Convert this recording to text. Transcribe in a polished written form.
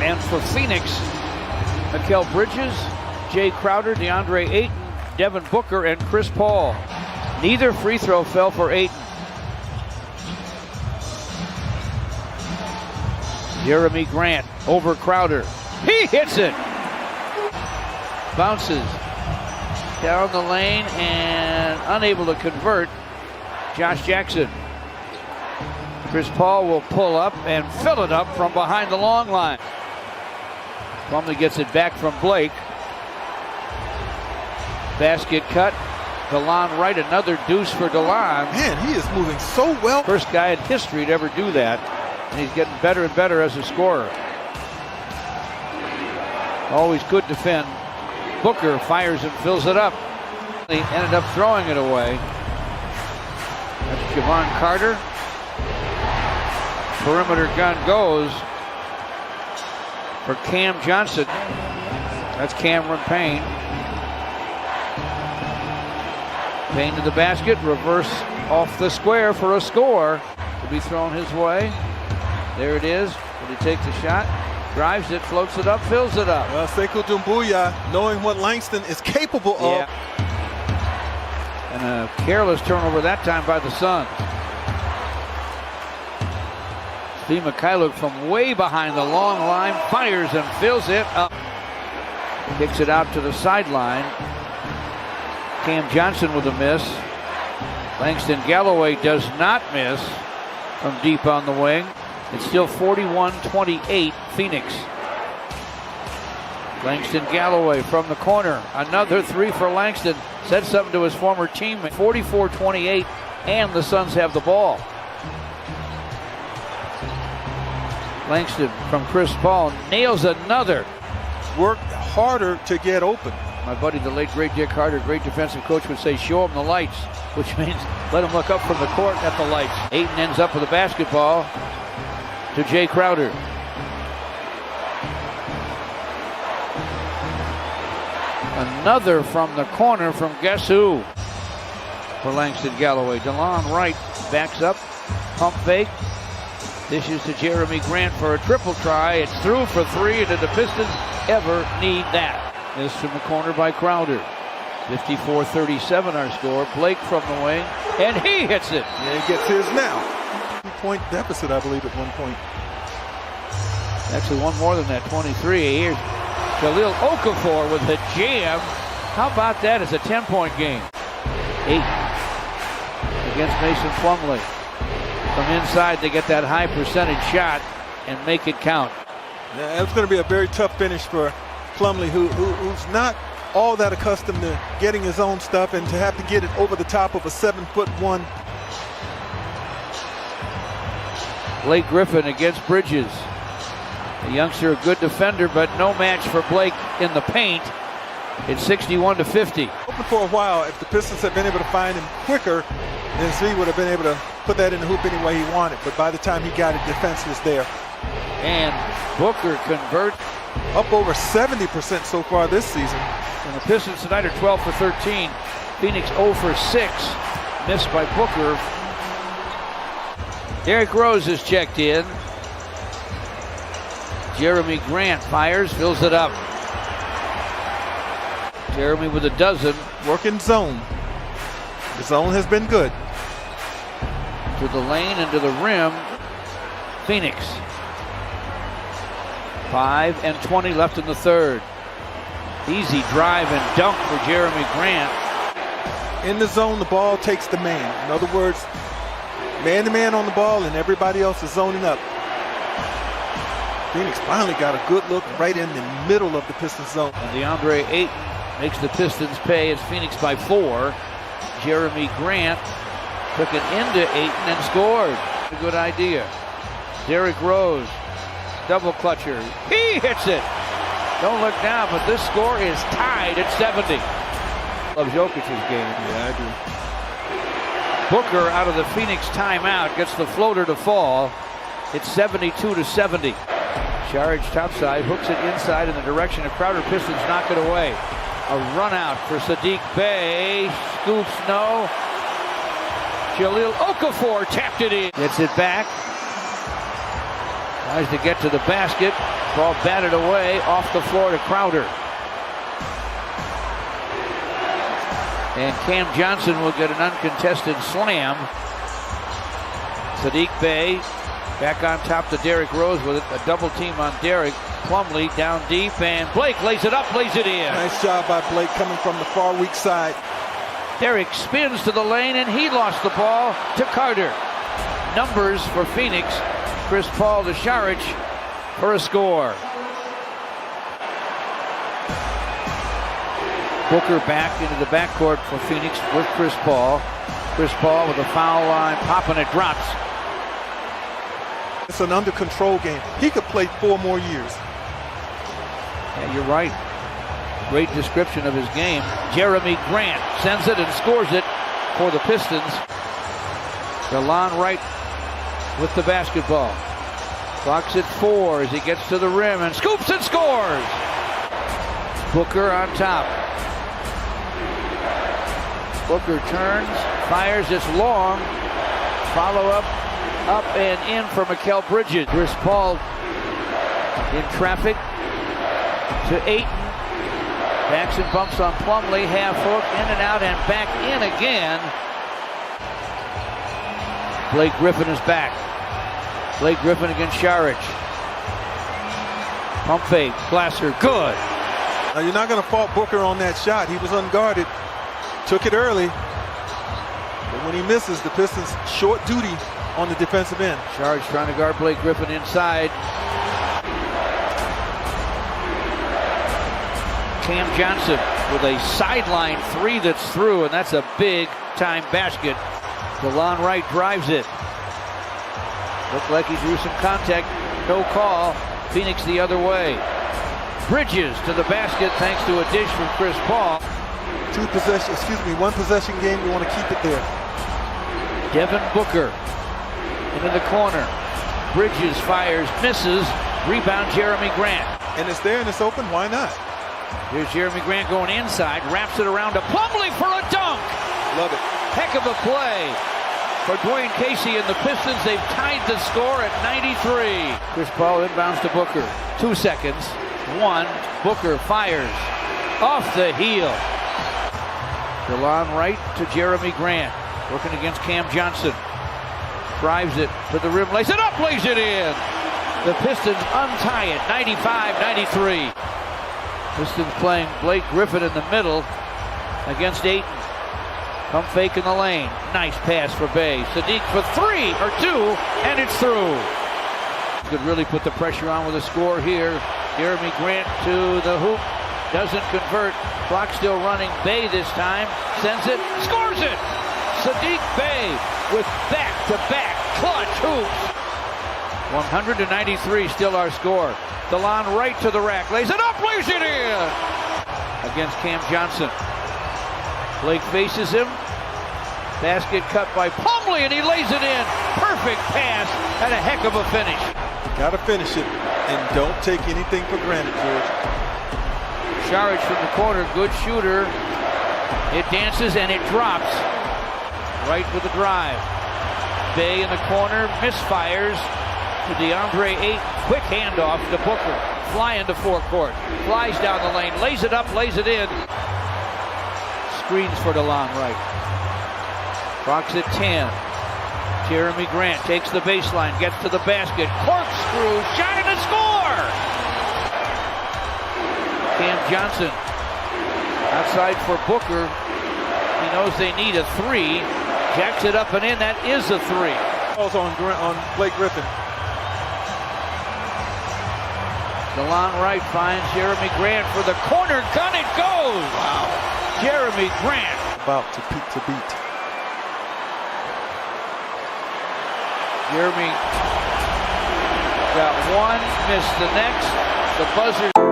And for Phoenix, Mikal Bridges, Jay Crowder, DeAndre Ayton, Devin Booker, and Chris Paul. Neither free throw fell for Ayton. Jeremy Grant over Crowder. He hits it. Bounces down the lane and unable to convert. Josh Jackson. Chris Paul will pull up and fill it up from behind the long line. Plumlee gets it back from Blake. Basket cut. DeLon Wright, another deuce for DeLon. Man, he is moving so well. First guy in history to ever do that. And he's getting better and better as a scorer. Always good defend. Booker fires and fills it up. He ended up throwing it away. That's Javon Carter. Perimeter gun goes for Cam Johnson. That's Cameron Payne. Payne to the basket, reverse off the square for a score. To be thrown his way. There it is. Will he take the shot? Drives it, floats it up, fills it up. Well, Sekou Doumbouya, knowing what Langston is capable of. And a careless turnover that time by the Suns. Steve Mikhailuk from way behind the long line fires and fills it up. Kicks it out to the sideline. Cam Johnson with a miss. Langston Galloway does not miss from deep on the wing. It's still 41-28 Phoenix. Langston Galloway from the corner. Another three for Langston. Said something to his former teammate. 44-28, and the Suns have the ball. Langston from Chris Paul nails another. Work harder to get open. My buddy, the late great Dick Carter, great defensive coach, would say, show him the lights, which means let him look up from the court at the lights. Ayton ends up with a basketball to Jay Crowder. Another from the corner from guess who? For Langston Galloway. DeLon Wright backs up, pump fake. Dishes to Jeremy Grant for a triple try. It's through for three, and did the Pistons ever need that? This from the corner by Crowder. 54-37 our score. Blake from the wing, and he hits it. And he gets his now. 2-point deficit, I believe, at one point. Actually, one more than that, 23. Here's Jahlil Okafor with the jam. How about that as a 10-point game? 8 against Mason Plumlee. From inside, they get that high percentage shot and make it count. Yeah, it's going to be a very tough finish for Plumlee, who's not all that accustomed to getting his own stuff, and to have to get it over the top of a 7'1". Blake Griffin against Bridges. The youngster, a good defender, but no match for Blake in the paint. It's 61-50. Open for a while. If the Pistons had been able to find him quicker, then Z would have been able to put that in the hoop any way he wanted. But by the time he got it, defense was there. And Booker converts. Up over 70% so far this season. And the Pistons tonight are 12 for 13. Phoenix 0 for 6. Missed by Booker. Derrick Rose is checked in. Jeremy Grant fires, fills it up. Jeremy with a dozen. Working zone. The zone has been good. To the lane and to the rim. Phoenix. 5 and 20 left in the third. Easy drive and dunk for Jeremy Grant. In the zone, the ball takes the man. In other words, man-to-man on the ball and everybody else is zoning up. Phoenix finally got a good look right in the middle of the Pistons zone. And DeAndre Ayton makes the Pistons pay. It's Phoenix by 4. Jeremy Grant took it into Ayton and scored. A good idea. Derrick Rose, double clutcher. He hits it. Don't look now, but this score is tied at 70. Loves Jokic's game. Yeah, I do. Booker out of the Phoenix timeout gets the floater to fall. It's 72-70. Saric topside, hooks it inside in the direction of Crowder. Pistons knock it away. A run out for Saddiq Bey. Scoops no. Jahlil Okafor tapped it in. Gets it back. Tries to get to the basket. Ball batted away off the floor to Crowder. And Cam Johnson will get an uncontested slam. Sadiq Bey back on top to Derrick Rose with it. A double team on Derrick. Plumlee down deep, and Blake lays it up, lays it in. Nice job by Blake coming from the far weak side. Derrick spins to the lane, and he lost the ball to Carter. Numbers for Phoenix. Chris Paul to Saric for a score. Booker back into the backcourt for Phoenix with Chris Paul. Chris Paul with a foul line, popping it, drops. It's an under control game. He could play 4 more years. Yeah, you're right. Great description of his game. Jeremy Grant sends it and scores it for the Pistons. DeLon Wright with the basketball. Clock's at 4 as he gets to the rim and scoops and scores. Booker on top. Booker turns, fires, it's long. Follow up and in for Mikal Bridges. Chris Paul in traffic to Ayton. Backs and bumps on Plumlee, half hook, in and out and back in again. Blake Griffin is back. Blake Griffin against Saric. Pump fake, Glasser, good. Now you're not going to fault Booker on that shot. He was unguarded, took it early. But when he misses, the Pistons short duty on the defensive end. Saric trying to guard Blake Griffin inside. Cam Johnson with a sideline 3 that's through, and that's a big time basket. DeLon Wright drives it. Looked like he drew some contact. No call. Phoenix the other way. Bridges to the basket thanks to a dish from Chris Paul. One possession game. You want to keep it there. Devin Booker into the corner. Bridges fires, misses. Rebound Jeremy Grant. And it's there and it's open. Why not? Here's Jeremy Grant going inside, wraps it around to Plumlee for a dunk. Love it. Heck of a play for Dwayne Casey and the Pistons. They've tied the score at 93. Chris Paul inbounds to Booker. 2 seconds. 1. Booker fires off the heel. DeLon Wright to Jeremy Grant. Working against Cam Johnson. Drives it to the rim, lays it up, lays it in. The Pistons untie it, 95-93. Pistons playing Blake Griffin in the middle against Ayton. Pump fake in the lane. Nice pass for Bey. Sadiq for 3 or 2, and it's through. Could really put the pressure on with a score here. Jeremy Grant to the hoop. Doesn't convert. Clock still running. Bey this time. Sends it. Scores it. Sadiq Bey with back-to-back clutch hoops. 100-93 still our score. DeLon Wright to the rack. Lays it up. Lays it in. Against Cam Johnson. Blake faces him. Basket cut by Plumlee, and he lays it in. Perfect pass and a heck of a finish. Got to finish it, and don't take anything for granted, George. Saric from the corner, good shooter. It dances and it drops. Right with the drive. Bey in the corner, misfires to DeAndre Ayton. Quick handoff to Booker. Fly into forecourt. Flies down the lane, lays it up, lays it in. Screens for DeLon Wright. Clock's at 10. Jeremy Grant takes the baseline, gets to the basket. Corkscrew, shot and a score! Cam Johnson outside for Booker. He knows they need a 3. Jacks it up and in. That is a 3. Also on Blake Griffin. DeLon Wright finds Jeremy Grant for the corner gun. It goes! Wow. Jeremy Grant. About to peak to beat. Jeremy got one, missed the next. The buzzer